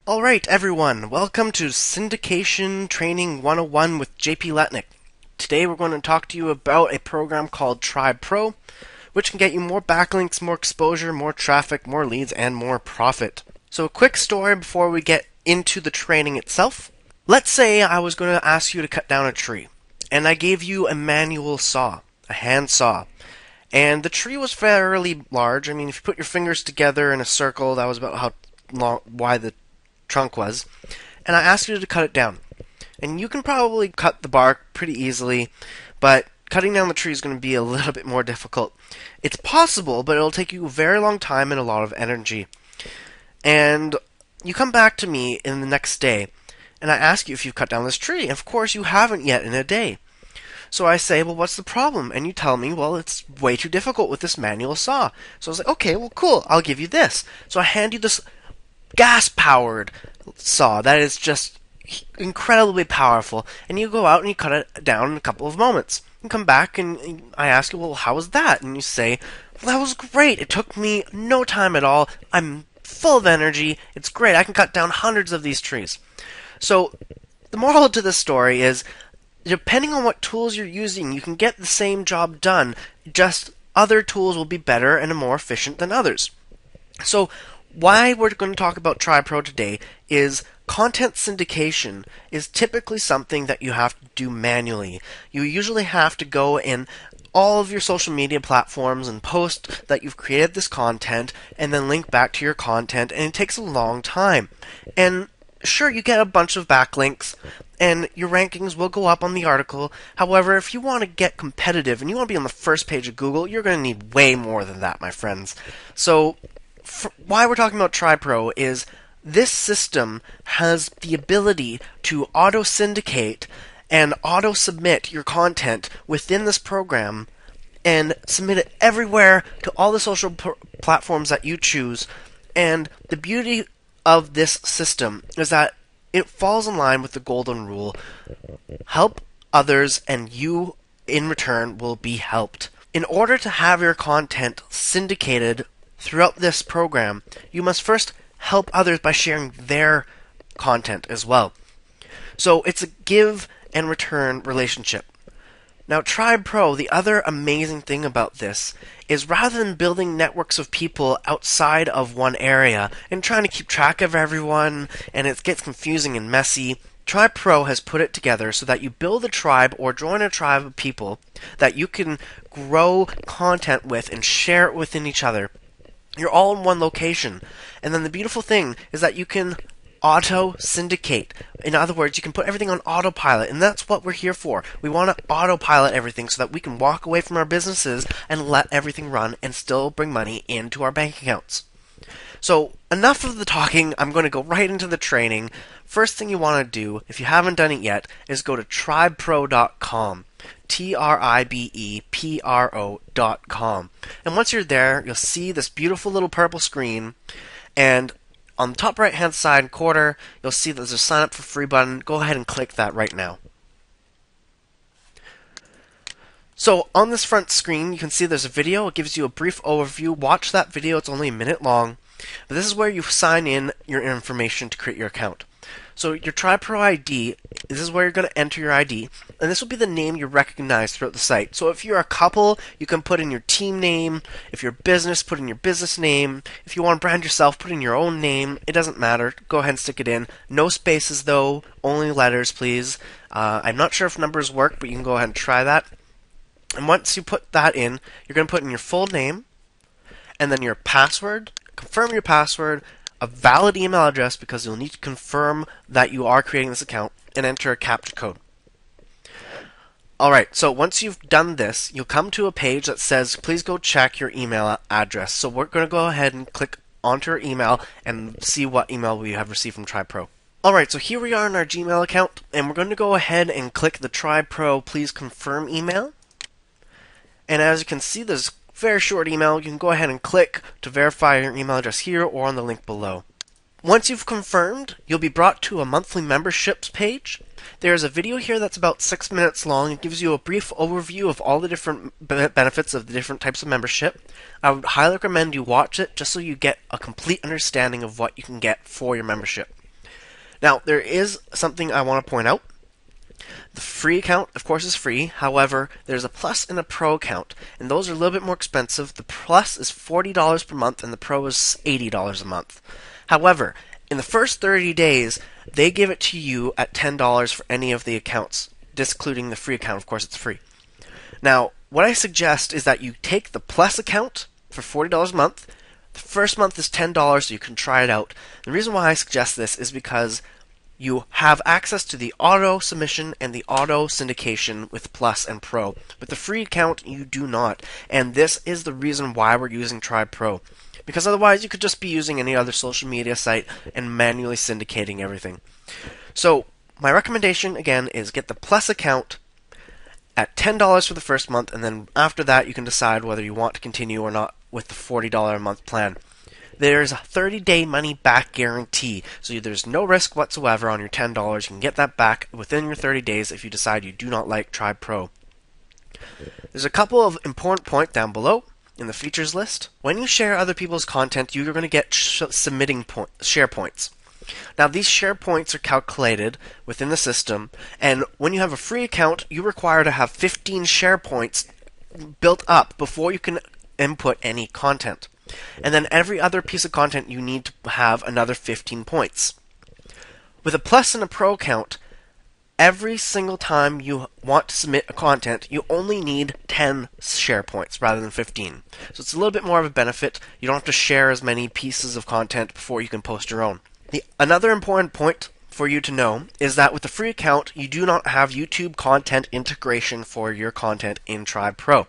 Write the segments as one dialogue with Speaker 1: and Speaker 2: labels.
Speaker 1: Alright everyone, welcome to Syndication Training 101 with JP Letnick. Today we're going to talk to you about a program called Tribe Pro, which can get you more backlinks, more exposure, more traffic, more leads, and more profit. So a quick story before we get into the training itself. Let's say I was going to ask you to cut down a tree, and I gave you a manual saw, a hand saw. And the tree was fairly large. I mean, if you put your fingers together in a circle, that was about how wide the trunk was, and I asked you to cut it down. And you can probably cut the bark pretty easily, but cutting down the tree is going to be a little bit more difficult. It's possible, but it'll take you a very long time and a lot of energy. And you come back to me in the next day, and I ask you if you've cut down this tree. And of course, you haven't yet in a day. So I say, well, what's the problem? And you tell me, well, it's way too difficult with this manual saw. So I was like, okay, well, cool, I'll give you this. So I hand you this gas-powered saw that is just incredibly powerful, and you go out and you cut it down in a couple of moments. You come back and I ask you, well, how was that? And you say, well, that was great. It took me no time at all. I'm full of energy. It's great. I can cut down hundreds of these trees. So the moral to this story is, depending on what tools you're using, you can get the same job done, just other tools will be better and more efficient than others. So why we're going to talk about Tribe Pro today is content syndication is typically something that you have to do manually. You usually have to go in all of your social media platforms and post that you've created this content and then link back to your content, and it takes a long time. And sure, you get a bunch of backlinks and your rankings will go up on the article. However, if you want to get competitive and you want to be on the first page of Google, you're going to need way more than that, my friends. So why we're talking about Tribe Pro is this system has the ability to auto-syndicate and auto-submit your content within this program and submit it everywhere to all the social platforms that you choose. And the beauty of this system is that it falls in line with the golden rule: help others and you in return will be helped. In order to have your content syndicated throughout this program, you must first help others by sharing their content as well. So it's a give and return relationship. Now, Tribe Pro, the other amazing thing about this is, rather than building networks of people outside of one area and trying to keep track of everyone, and it gets confusing and messy, Tribe Pro has put it together so that you build a tribe or join a tribe of people that you can grow content with and share it within each other. You're all in one location. And then the beautiful thing is that you can auto-syndicate. In other words, you can put everything on autopilot, and that's what we're here for. We want to autopilot everything so that we can walk away from our businesses and let everything run and still bring money into our bank accounts. So enough of the talking. I'm going to go right into the training. First thing you want to do, if you haven't done it yet, is go to tribepro.com. tribepro.com. And once you're there, you'll see this beautiful little purple screen, and on the top right hand side corner, you'll see there's a sign up for free button. Go ahead and click that right now. So on this front screen, you can see there's a video. It gives you a brief overview. Watch that video. It's only a minute long. But this is where you sign in your information to create your account. So your Tribe Pro ID, this is where you're going to enter your ID, and this will be the name you recognize throughout the site. So if you're a couple, you can put in your team name. If you're a business, put in your business name. If you want to brand yourself, put in your own name. It doesn't matter. Go ahead and stick it in. No spaces though, only letters, please. I'm not sure if numbers work, but you can go ahead and try that. And once you put that in, you're going to put in your full name, and then your password, confirm your password, a valid email address because you'll need to confirm that you are creating this account, and enter a CAPTCHA code. Alright, so once you've done this, you'll come to a page that says, please go check your email address. So we're going to go ahead and click onto your email and see what email we have received from Tribe Pro. Alright, so here we are in our Gmail account, and we're going to go ahead and click the Tribe Pro please confirm email. And as you can see, there's very short email. You can go ahead and click to verify your email address here or on the link below. Once you've confirmed, you'll be brought to a monthly memberships page. There's a video here that's about 6 minutes long. It gives you a brief overview of all the different benefits of the different types of membership. I would highly recommend you watch it just so you get a complete understanding of what you can get for your membership. Now, there is something I want to point out. The free account, of course, is free. However, there's a Plus and a Pro account, and those are a little bit more expensive. The Plus is $40 per month, and the Pro is $80 a month. However, in the first 30 days, they give it to you at $10 for any of the accounts, excluding the free account. Of course, it's free. Now, what I suggest is that you take the Plus account for $40 a month. The first month is $10, so you can try it out. The reason why I suggest this is because you have access to the auto submission and the auto syndication with Plus and Pro. With the free account, you do not. And this is the reason why we're using Tribe Pro. Because otherwise, you could just be using any other social media site and manually syndicating everything. So, my recommendation, again, is get the Plus account at $10 for the first month, and then after that, you can decide whether you want to continue or not with the $40 a month plan. There's a 30-day money-back guarantee, so there's no risk whatsoever on your $10. You can get that back within your 30 days if you decide you do not like Tribe Pro. There's a couple of important points down below in the features list. When you share other people's content, you're going to get share points. Now, these share points are calculated within the system, and when you have a free account, you require to have 15 share points built up before you can input any content. And then every other piece of content you need to have another 15 points. With a Plus and a Pro account, every single time you want to submit a content, you only need 10 share points rather than 15. So it's a little bit more of a benefit. You don't have to share as many pieces of content before you can post your own. Another important point for you to know is that with the free account, you do not have YouTube content integration for your content in Tribe Pro.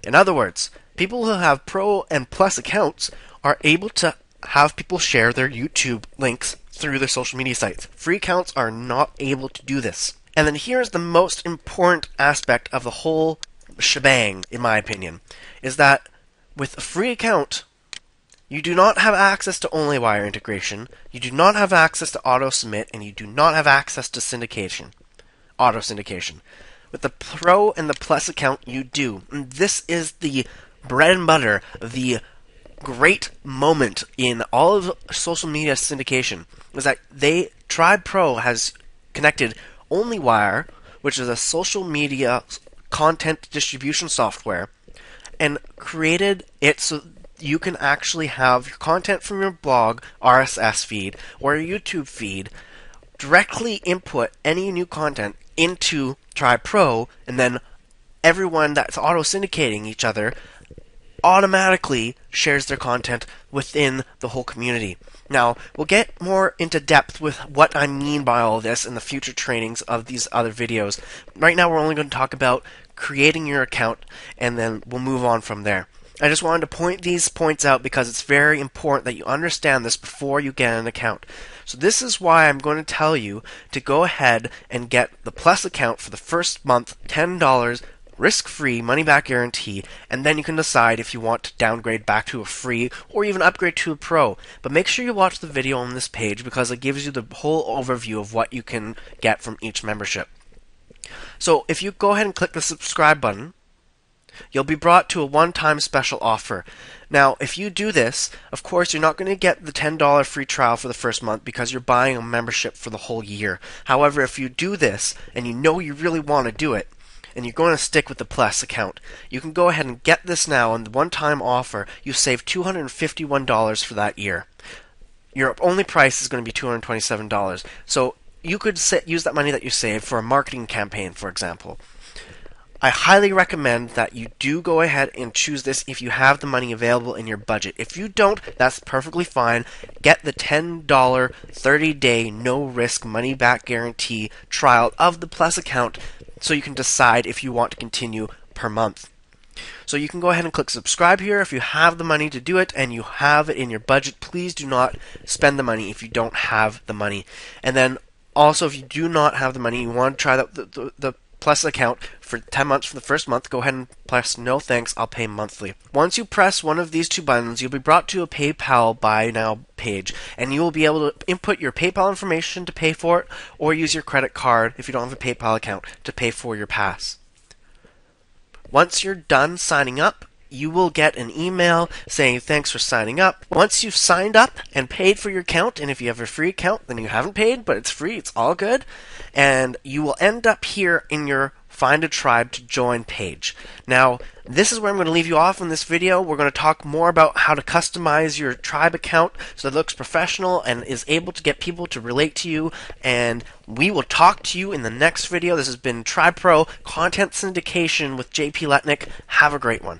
Speaker 1: In other words, people who have Pro and Plus accounts are able to have people share their YouTube links through their social media sites. Free accounts are not able to do this. And then here's the most important aspect of the whole shebang, in my opinion, is that with a free account, you do not have access to OnlyWire integration, you do not have access to auto submit, and you do not have access to auto syndication. With the Pro and the Plus account, you do. And this is the bread and butter, the great moment in all of social media syndication, is that Tribe Pro has connected OnlyWire, which is a social media content distribution software, and created it so you can actually have your content from your blog, RSS feed, or your YouTube feed directly input any new content into Tribe Pro, and then everyone that's auto-syndicating each other automatically shares their content within the whole community. Now, we'll get more into depth with what I mean by all this in the future trainings of these other videos. Right now, we're only going to talk about creating your account, and then we'll move on from there. I just wanted to point these points out because it's very important that you understand this before you get an account. So this is why I'm going to tell you to go ahead and get the Plus account for the first month, $10, risk-free, money-back guarantee, and then you can decide if you want to downgrade back to a free or even upgrade to a Pro. But make sure you watch the video on this page because it gives you the whole overview of what you can get from each membership. So if you go ahead and click the subscribe button, you'll be brought to a one-time special offer. Now, if you do this, of course, you're not going to get the $10 free trial for the first month because you're buying a membership for the whole year. However, if you do this and you know you really want to do it, and you're going to stick with the Plus account, you can go ahead and get this now on the one-time offer. You save $251 for that year. Your only price is going to be $227. So you could use that money that you save for a marketing campaign, for example. I highly recommend that you do go ahead and choose this if you have the money available in your budget. If you don't, that's perfectly fine. Get the $10 30-day no-risk money-back guarantee trial of the Plus account so you can decide if you want to continue per month. So you can go ahead and click subscribe here if you have the money to do it and you have it in your budget. Please do not spend the money if you don't have the money. And then also, if you do not have the money, you want to try the Plus account for 10 months for the first month, go ahead and press no thanks, I'll pay monthly. Once you press one of these two buttons, you'll be brought to a PayPal Buy Now page, and you will be able to input your PayPal information to pay for it, or use your credit card if you don't have a PayPal account to pay for your pass. Once you're done signing up, you will get an email saying thanks for signing up. Once you've signed up and paid for your account, and if you have a free account, then you haven't paid, but it's free, it's all good, and you will end up here in your Find a Tribe to Join page. Now, this is where I'm going to leave you off in this video. We're going to talk more about how to customize your tribe account so it looks professional and is able to get people to relate to you, and we will talk to you in the next video. This has been Tribe Pro Content Syndication with JP Letnick. Have a great one.